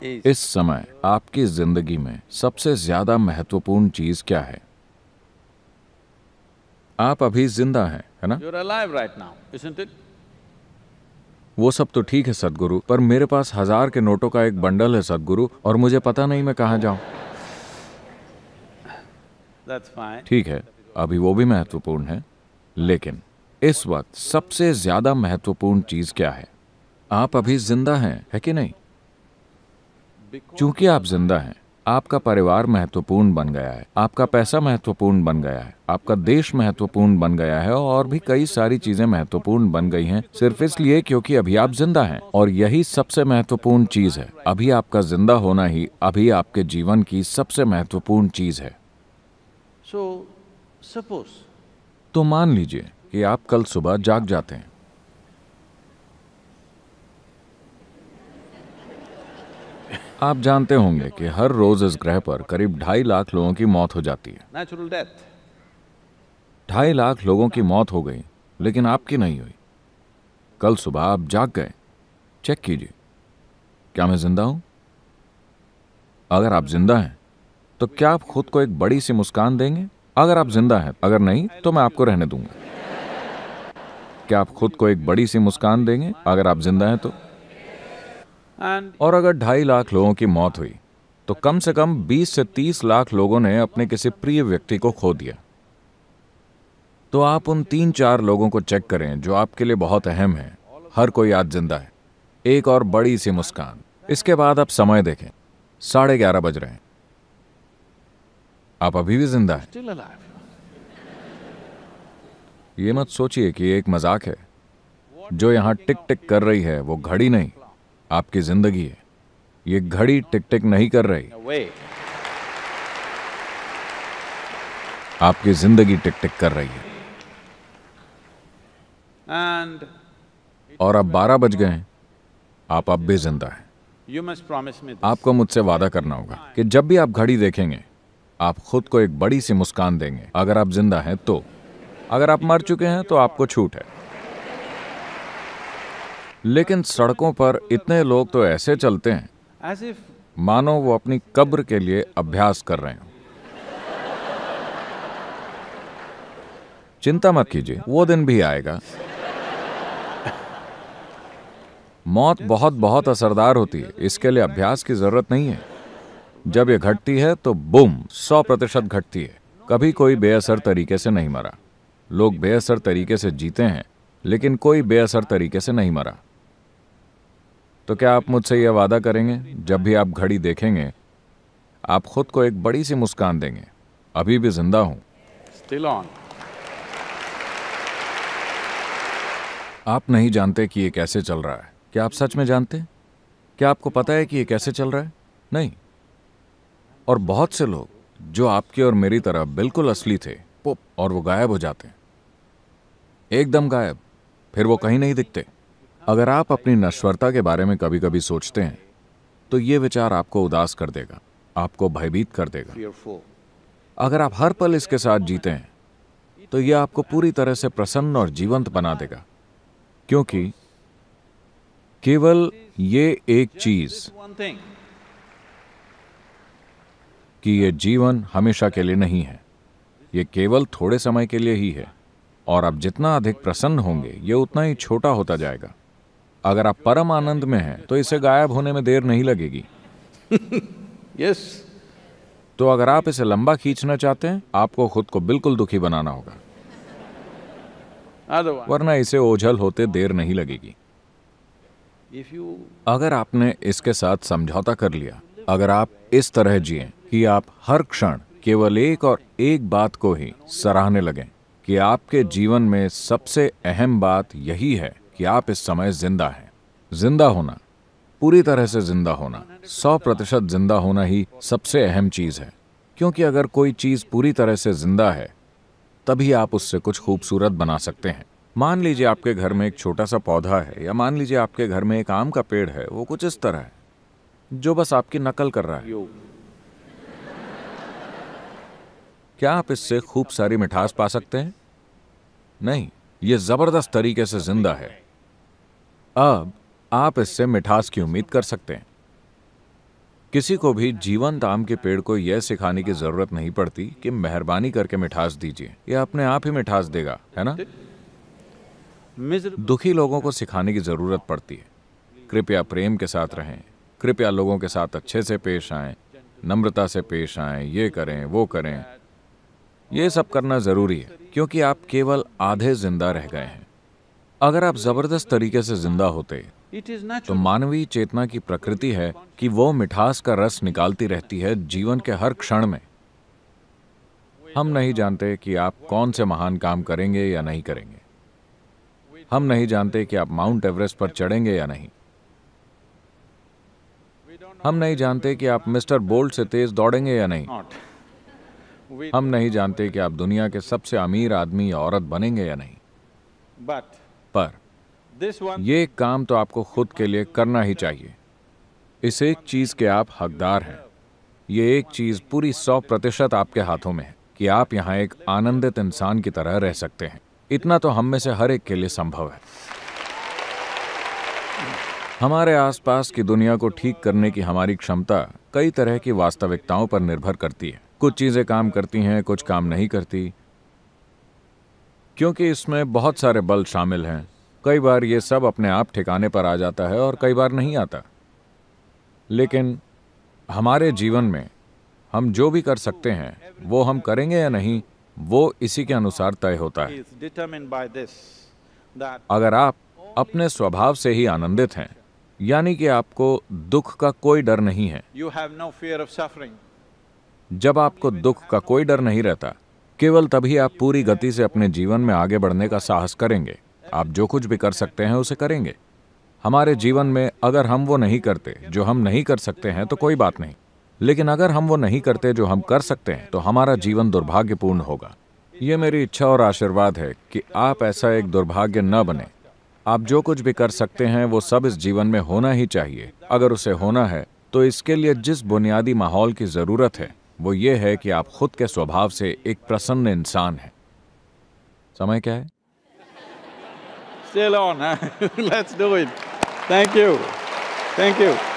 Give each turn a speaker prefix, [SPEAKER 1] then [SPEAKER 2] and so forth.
[SPEAKER 1] इस समय आपकी जिंदगी में सबसे ज्यादा महत्वपूर्ण चीज क्या है? आप अभी जिंदा हैं, है ना?
[SPEAKER 2] You're alive right now, isn't it?
[SPEAKER 1] वो सब तो ठीक है सदगुरु, पर मेरे पास 1000 के नोटों का एक बंडल है सदगुरु, और मुझे पता नहीं मैं कहाँ जाऊं।
[SPEAKER 2] That's fine.
[SPEAKER 1] ठीक है, अभी वो भी महत्वपूर्ण है, लेकिन इस वक्त सबसे ज्यादा महत्वपूर्ण चीज क्या है? आप अभी जिंदा हैं, है कि नहीं? क्योंकि आप जिंदा हैं, आपका परिवार महत्वपूर्ण बन गया है, आपका पैसा महत्वपूर्ण बन गया है, आपका देश महत्वपूर्ण बन गया है, और भी कई सारी चीजें महत्वपूर्ण बन गई हैं सिर्फ इसलिए क्योंकि अभी आप जिंदा हैं। और यही सबसे महत्वपूर्ण चीज है। अभी आपका जिंदा होना ही अभी आपके जीवन की सबसे महत्वपूर्ण चीज है।
[SPEAKER 2] So, suppose
[SPEAKER 1] तो मान लीजिए कि आप कल सुबह जाग जाते हैं। आप जानते होंगे कि हर रोज इस ग्रह पर करीब 2.5 लाख लोगों की मौत हो जाती है।
[SPEAKER 2] natural death.
[SPEAKER 1] 2.5 लाख लोगों की मौत हो गई, लेकिन आपकी नहीं हुई। कल सुबह आप जाग गए। चेक कीजिए, क्या मैं जिंदा हूं? अगर आप जिंदा हैं तो क्या आप खुद को एक बड़ी सी मुस्कान देंगे? अगर आप जिंदा हैं, अगर नहीं तो मैं आपको रहने दूंगा। क्या आप खुद को एक बड़ी सी मुस्कान देंगे अगर आप जिंदा हैं तो?
[SPEAKER 2] And
[SPEAKER 1] और अगर 2.5 लाख लोगों की मौत हुई तो कम से कम 20 से 30 लाख लोगों ने अपने किसी प्रिय व्यक्ति को खो दिया। तो आप उन 3-4 लोगों को चेक करें जो आपके लिए बहुत अहम है। हर कोई आज जिंदा है। एक और बड़ी सी मुस्कान। इसके बाद आप समय देखें, 11:30 बज रहे हैं। आप अभी भी जिंदा हैं।
[SPEAKER 2] still alive.
[SPEAKER 1] ये मत सोचिए कि ये एक मजाक है। जो यहां टिक टिक कर रही है वो घड़ी नहीं, आपकी जिंदगी है। ये घड़ी टिक टिक नहीं कर रही,
[SPEAKER 2] In a way.
[SPEAKER 1] आपकी जिंदगी टिक टिक कर रही है।
[SPEAKER 2] And
[SPEAKER 1] और अब 12 बज गए हैं, आप अब भी जिंदा हैं।
[SPEAKER 2] you must promise me this.
[SPEAKER 1] आपको मुझसे वादा करना होगा कि जब भी आप घड़ी देखेंगे आप खुद को एक बड़ी सी मुस्कान देंगे। अगर आप जिंदा हैं तो। अगर आप मर चुके हैं तो आपको छूट है। लेकिन सड़कों पर इतने लोग तो ऐसे चलते हैं
[SPEAKER 2] As if
[SPEAKER 1] मानो वो अपनी कब्र के लिए अभ्यास कर रहे हो। चिंता मत कीजिए, वो दिन भी आएगा। मौत बहुत बहुत असरदार होती है, इसके लिए अभ्यास की जरूरत नहीं है। जब ये घटती है तो बूम 100% घटती है। कभी कोई बेअसर तरीके से नहीं मरा। लोग बेअसर तरीके से जीते हैं, लेकिन कोई बेअसर तरीके से नहीं मरा। तो क्या आप मुझसे यह वादा करेंगे जब भी आप घड़ी देखेंगे आप खुद को एक बड़ी सी मुस्कान देंगे? अभी भी जिंदा हूं।
[SPEAKER 2] still on.
[SPEAKER 1] आप नहीं जानते कि ये कैसे चल रहा है। क्या आप सच में जानते हैं? क्या आपको पता है कि ये कैसे चल रहा है? नहीं। और बहुत से लोग जो आपकी और मेरी तरह बिल्कुल असली थे, पुप, और वो गायब हो जाते हैं। एकदम गायब, फिर वो कहीं नहीं दिखते। अगर आप अपनी नश्वरता के बारे में कभी कभी सोचते हैं तो ये विचार आपको उदास कर देगा, आपको भयभीत कर देगा।
[SPEAKER 2] Fearful.
[SPEAKER 1] अगर आप हर पल इसके साथ जीते हैं तो यह आपको पूरी तरह से प्रसन्न और जीवंत बना देगा, क्योंकि केवल ये एक चीज
[SPEAKER 2] One thing.
[SPEAKER 1] कि ये जीवन हमेशा के लिए नहीं है। ये केवल थोड़े समय के लिए ही है, और आप जितना अधिक प्रसन्न होंगे ये उतना ही छोटा होता जाएगा। अगर आप परम आनंद में हैं तो इसे गायब होने में देर नहीं लगेगी।
[SPEAKER 2] Yes.
[SPEAKER 1] तो अगर आप इसे लंबा खींचना चाहते हैं आपको खुद को बिल्कुल दुखी बनाना होगा,
[SPEAKER 2] Otherwise,
[SPEAKER 1] वरना इसे ओझल होते देर नहीं लगेगी।
[SPEAKER 2] if you
[SPEAKER 1] अगर आपने इसके साथ समझौता कर लिया, अगर आप इस तरह जिएं कि आप हर क्षण केवल एक और एक बात को ही सराहने लगें कि आपके जीवन में सबसे अहम बात यही है कि आप इस समय जिंदा हैं। जिंदा होना, पूरी तरह से जिंदा होना, 100% जिंदा होना ही सबसे अहम चीज है। क्योंकि अगर कोई चीज पूरी तरह से जिंदा है तभी आप उससे कुछ खूबसूरत बना सकते हैं। मान लीजिए आपके घर में एक छोटा सा पौधा है, या मान लीजिए आपके घर में एक आम का पेड़ है। वो कुछ इस तरह है जो बस आपकी नकल कर रहा है।
[SPEAKER 2] you
[SPEAKER 1] क्या आप इससे खूब सारी मिठास पा सकते हैं? नहीं, ये जबरदस्त तरीके से जिंदा है। अब आप इससे मिठास की उम्मीद कर सकते हैं। किसी को भी जीवंत आम के पेड़ को यह सिखाने की जरूरत नहीं पड़ती कि मेहरबानी करके मिठास दीजिए, यह अपने आप ही मिठास देगा, है ना?
[SPEAKER 2] Miserable.
[SPEAKER 1] दुखी लोगों को सिखाने की जरूरत पड़ती है। कृपया प्रेम के साथ रहें, कृपया लोगों के साथ अच्छे से पेश आएं, नम्रता से पेश आएं, ये करें वो करें। ये सब करना जरूरी है क्योंकि आप केवल आधे जिंदा रह गए हैं। अगर आप जबरदस्त तरीके से जिंदा होते
[SPEAKER 2] It is
[SPEAKER 1] तो
[SPEAKER 2] natural.
[SPEAKER 1] मानवीय चेतना की प्रकृति है कि वो मिठास का रस निकालती रहती है जीवन के हर क्षण में। हम नहीं जानते कि आप कौन से महान काम करेंगे या नहीं करेंगे। हम नहीं जानते कि आप माउंट एवरेस्ट पर चढ़ेंगे या नहीं। हम नहीं जानते कि आप मिस्टर बोल्ट से तेज दौड़ेंगे या नहीं।
[SPEAKER 2] Not. We,
[SPEAKER 1] हम नहीं जानते कि आप दुनिया के सबसे अमीर आदमी या औरत बनेंगे या नहीं।
[SPEAKER 2] but
[SPEAKER 1] पर
[SPEAKER 2] this one,
[SPEAKER 1] ये काम तो आपको खुद के लिए करना ही चाहिए। इस एक चीज के आप हकदार हैं। ये एक चीज पूरी 100% आपके हाथों में है कि आप यहाँ एक आनंदित इंसान की तरह रह सकते हैं। इतना तो हम में से हर एक के लिए संभव है। हमारे आसपास की दुनिया को ठीक करने की हमारी क्षमता कई तरह की वास्तविकताओं पर निर्भर करती है। कुछ चीजें काम करती हैं, कुछ काम नहीं करती, क्योंकि इसमें बहुत सारे बल शामिल हैं। कई बार ये सब अपने आप ठिकाने पर आ जाता है और कई बार नहीं आता। लेकिन हमारे जीवन में हम जो भी कर सकते हैं वो हम करेंगे या नहीं, वो इसी के अनुसार तय होता है।
[SPEAKER 2] is determined by this, that
[SPEAKER 1] अगर आप अपने स्वभाव से ही आनंदित हैं, यानी कि आपको दुख का कोई डर नहीं है,
[SPEAKER 2] you have no fear of suffering.
[SPEAKER 1] जब आपको दुख का कोई डर नहीं रहता, केवल तभी आप पूरी गति से अपने जीवन में आगे बढ़ने का साहस करेंगे। आप जो कुछ भी कर सकते हैं उसे करेंगे। हमारे जीवन में अगर हम वो नहीं करते जो हम नहीं कर सकते हैं तो कोई बात नहीं, लेकिन अगर हम वो नहीं करते जो हम कर सकते हैं तो हमारा जीवन दुर्भाग्यपूर्ण होगा। ये मेरी इच्छा और आशीर्वाद है कि आप ऐसा एक दुर्भाग्य न बने। आप जो कुछ भी कर सकते हैं वो सब इस जीवन में होना ही चाहिए। अगर उसे होना है तो इसके लिए जिस बुनियादी माहौल की जरूरत है वो ये है कि आप खुद के स्वभाव से एक प्रसन्न इंसान हैं। समय क्या है?
[SPEAKER 2] Still on, huh? Let's do it. Thank you. Thank you.